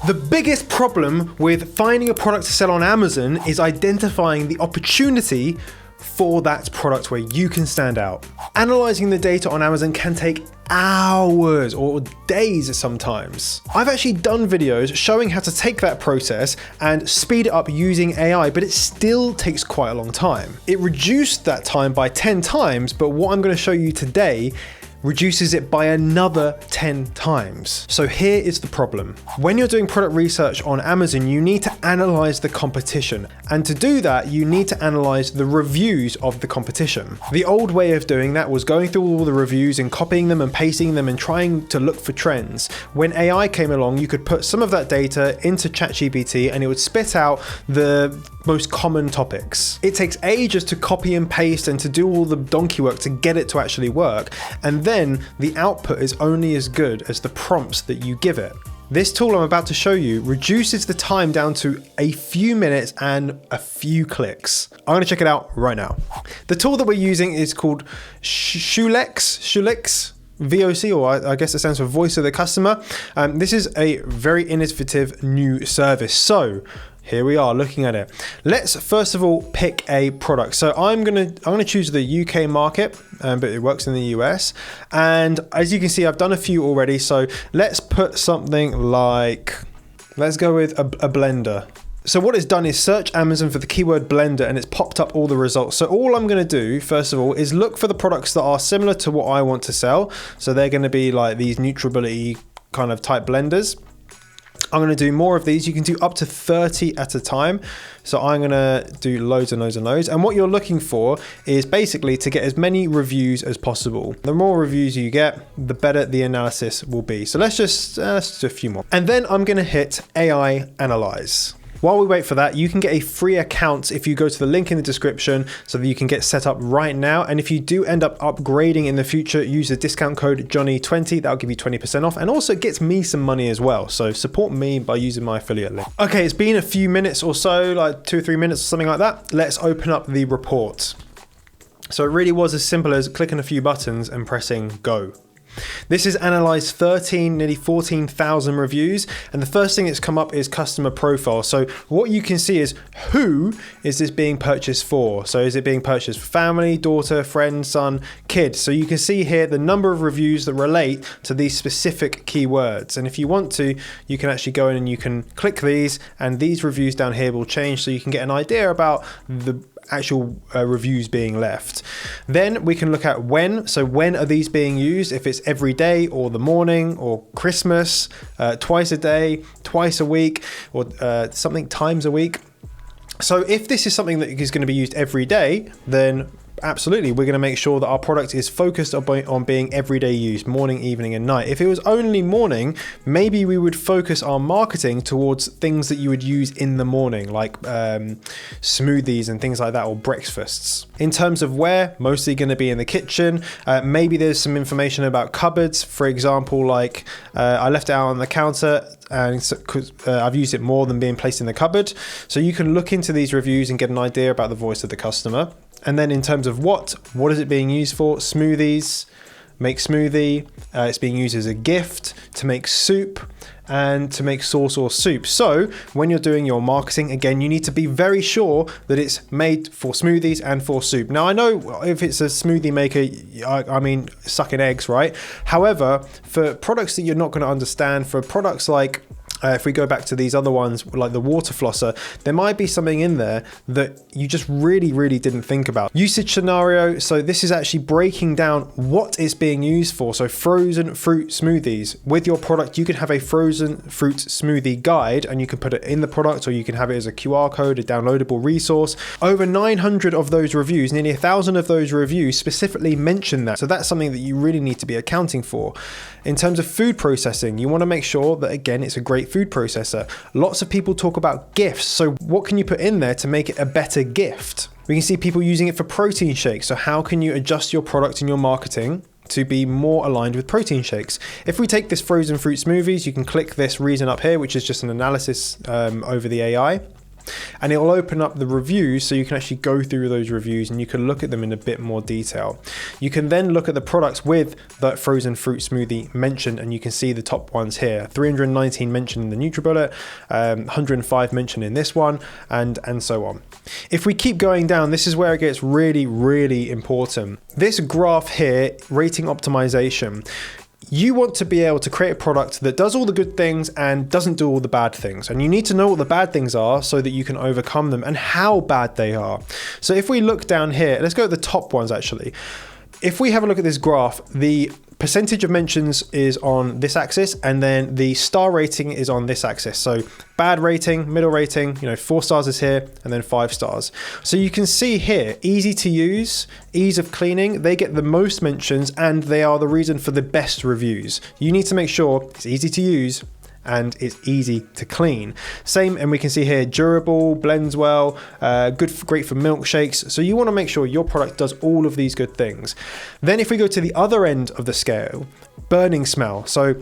The biggest problem with finding a product to sell on Amazon is identifying the opportunity for that product where you can stand out. Analyzing the data on Amazon can take hours or days sometimes. I've actually done videos showing how to take that process and speed it up using AI, but it still takes quite a long time. It reduced that time by 10 times, but what I'm going to show you today reduces it by another 10 times. So here is the problem. When you're doing product research on Amazon, you need to analyze the competition. And to do that, you need to analyze the reviews of the competition. The old way of doing that was going through all the reviews and copying them and pasting them and trying to look for trends. When AI came along, you could put some of that data into ChatGPT and it would spit out the most common topics. It takes ages to copy and paste and to do all the donkey work to get it to actually work. And then the output is only as good as the prompts that you give it. This tool I'm about to show you reduces the time down to a few minutes and a few clicks. I'm gonna check it out right now. The tool that we're using is called Shulex. VOC, or I guess it stands for Voice of the Customer. This is a very innovative new service. So here we are looking at it. Let's first of all pick a product. So I'm gonna choose the UK market, but it works in the US. And as you can see, I've done a few already. So let's put something like, let's go with a blender. So what it's done is search Amazon for the keyword blender and it's popped up all the results. So all I'm gonna do, first of all, is look for the products that are similar to what I want to sell. So they're gonna be like these neutrability kind of type blenders. I'm gonna do more of these. You can do up to 30 at a time. So I'm gonna do loads and loads and loads. And what you're looking for is basically to get as many reviews as possible. The more reviews you get, the better the analysis will be. So let's do a few more. And then I'm gonna hit AI Analyze. While we wait for that, you can get a free account if you go to the link in the description so that you can get set up right now. And if you do end up upgrading in the future, use the discount code Johnny20. That'll give you 20% off and also gets me some money as well. So support me by using my affiliate link. Okay, it's been a few minutes or so, like 2 or 3 minutes or something like that. Let's open up the report. So it really was as simple as clicking a few buttons and pressing go. This has analyzed nearly 14,000 reviews, and the first thing that's come up is customer profile. So what you can see is who is this being purchased for? So is it being purchased for family, daughter, friend, son, kid? So you can see here the number of reviews that relate to these specific keywords. And if you want to, you can actually go in and you can click these, and these reviews down here will change so you can get an idea about the actual reviews being left. Then we can look at when. So when are these being used? If it's every day or the morning or Christmas, twice a day, twice a week, or something times a week. So if this is something that is going to be used every day, then absolutely, we're going to make sure that our product is focused on being everyday use, morning, evening, and night. If it was only morning, maybe we would focus our marketing towards things that you would use in the morning, like smoothies and things like that, or breakfasts. In terms of where, mostly going to be in the kitchen. Maybe there's some information about cupboards, for example, like I left it out on the counter, and I've used it more than being placed in the cupboard. So you can look into these reviews and get an idea about the voice of the customer. And then in terms of what is it being used for? Smoothies, make smoothie. It's being used as a gift, to make soup, and to make sauce or soup. So when you're doing your marketing, again, you need to be very sure that it's made for smoothies and for soup. Now, I know if it's a smoothie maker, I mean, sucking eggs, right? However, for products that you're not going to understand, for products like if we go back to these other ones, like the water flosser, there might be something in there that you just really didn't think about. Usage scenario, so this is actually breaking down what it's being used for. So frozen fruit smoothies. With your product, you can have a frozen fruit smoothie guide, and you can put it in the product, or you can have it as a QR code, a downloadable resource. Over 900 of those reviews, nearly 1,000 of those reviews specifically mention that. So that's something that you really need to be accounting for. In terms of food processing, you want to make sure that, again, it's a great food processor. Lots of people talk about gifts. So what can you put in there to make it a better gift? We can see people using it for protein shakes. So how can you adjust your product and your marketing to be more aligned with protein shakes? If we take this frozen fruit smoothies, you can click this reason up here, which is just an analysis over the AI. and it will open up the reviews so you can actually go through those reviews and you can look at them in a bit more detail. You can then look at the products with the frozen fruit smoothie mentioned, and you can see the top ones here. 319 mentioned in the NutriBullet, 105 mentioned in this one, and so on. If we keep going down, this is where it gets really, really important. This graph here, rating optimization. You want to be able to create a product that does all the good things and doesn't do all the bad things. And you need to know what the bad things are so that you can overcome them and how bad they are. So if we look down here, let's go at the top ones actually. If we have a look at this graph, the percentage of mentions is on this axis, and then the star rating is on this axis. So bad rating, middle rating, 4 stars is here, and then 5 stars. So you can see here, easy to use, ease of cleaning, they get the most mentions, and they are the reason for the best reviews. You need to make sure it's easy to use and it's easy to clean. Same, and we can see here, durable, blends well, great for milkshakes. So you want to make sure your product does all of these good things. Then if we go to the other end of the scale, burning smell. So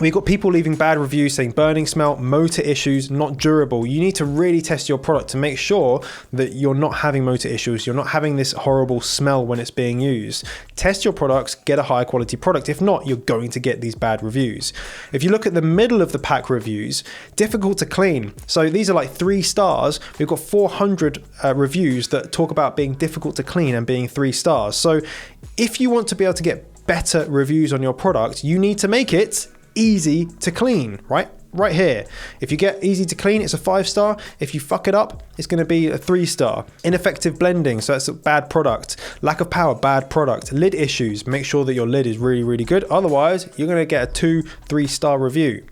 we've got people leaving bad reviews saying burning smell, motor issues, not durable. You need to really test your product to make sure that you're not having motor issues. You're not having this horrible smell when it's being used. Test your products, get a high quality product. If not, you're going to get these bad reviews. If you look at the middle of the pack reviews, difficult to clean. So these are like 3 stars. We've got 400 reviews that talk about being difficult to clean and being 3 stars. So if you want to be able to get better reviews on your product, you need to make it easy to clean, right here. If you get easy to clean, it's a 5 star. If you fuck it up, it's going to be a 3 star. Ineffective blending, so that's a bad product. Lack of power, bad product. Lid issues, make sure that your lid is really, really good. Otherwise, you're going to get a 2-3 star review.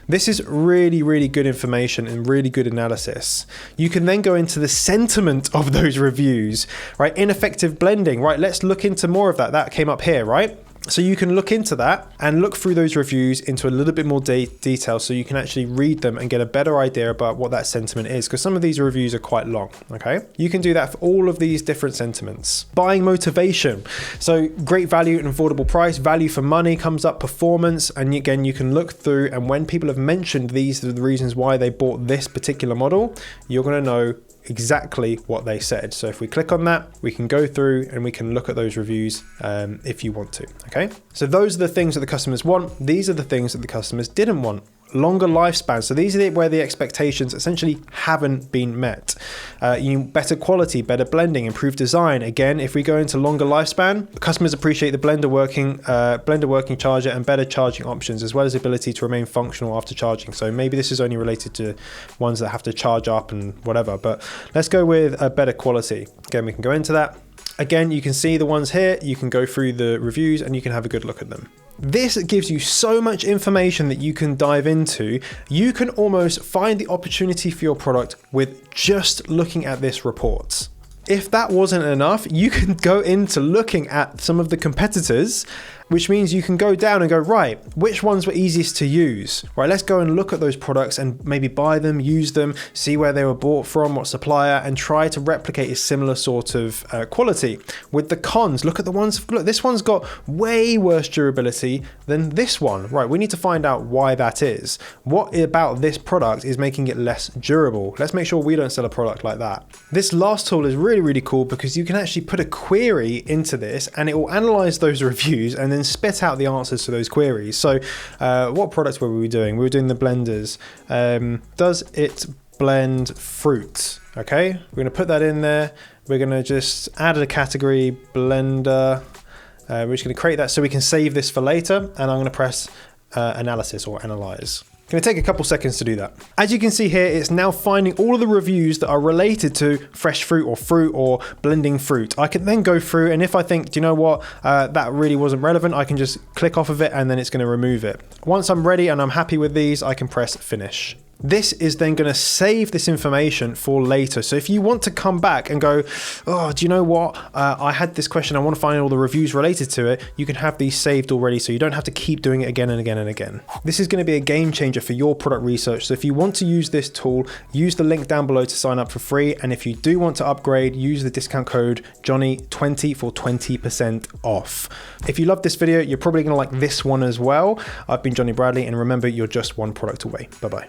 This is really, really good information and really good analysis. You can then go into the sentiment of those reviews, right? Ineffective blending, right? Let's look into more of that. That came up here, right? So you can look into that and look through those reviews into a little bit more detail so you can actually read them and get a better idea about what that sentiment is, because some of these reviews are quite long, okay? You can do that for all of these different sentiments. Buying motivation. So great value and affordable price, value for money comes up, performance, and again, you can look through, and when people have mentioned these are the reasons why they bought this particular model, you're gonna know exactly what they said. So if we click on that, we can go through and we can look at those reviews if you want to, okay? So those are the things that the customers want. These are the things that the customers didn't want. Longer lifespan. So these are where the expectations essentially haven't been met. Better quality, better blending, improved design. Again, if we go into longer lifespan, customers appreciate the blender working charger and better charging options, as well as the ability to remain functional after charging. So maybe this is only related to ones that have to charge up and whatever, but let's go with a better quality. Again, we can go into that. Again, you can see the ones here, you can go through the reviews and you can have a good look at them. This gives you so much information that you can dive into. You can almost find the opportunity for your product with just looking at this report. If that wasn't enough, you can go into looking at some of the competitors, which means you can go down and go, right, which ones were easiest to use? Right, let's go and look at those products and maybe buy them, use them, see where they were bought from, what supplier, and try to replicate a similar sort of quality. With the cons, look at the ones, look, this one's got way worse durability than this one. Right, we need to find out why that is. What about this product is making it less durable? Let's make sure we don't sell a product like that. This last tool is really, really cool because you can actually put a query into this and it will analyze those reviews and then spit out the answers to those queries. So what products were we doing? We were doing the blenders. Does it blend fruit? Okay, we're going to put that in there. We're going to just add a category, blender. We're just going to create that so we can save this for later, and I'm going to press analysis or analyze. Going to take a couple seconds to do that. As you can see here, it's now finding all of the reviews that are related to fresh fruit or blending fruit. I can then go through, and if I think, do you know what, that really wasn't relevant, I can just click off of it and then it's going to remove it. Once I'm ready and I'm happy with these, I can press finish. This is then going to save this information for later. So if you want to come back and go, oh, do you know what? I had this question. I want to find all the reviews related to it. You can have these saved already, so you don't have to keep doing it again and again and again. This is going to be a game changer for your product research. So if you want to use this tool, use the link down below to sign up for free. And if you do want to upgrade, use the discount code Johnny20 for 20% off. If you love this video, you're probably going to like this one as well. I've been Johnny Bradley, and remember, you're just one product away. Bye-bye.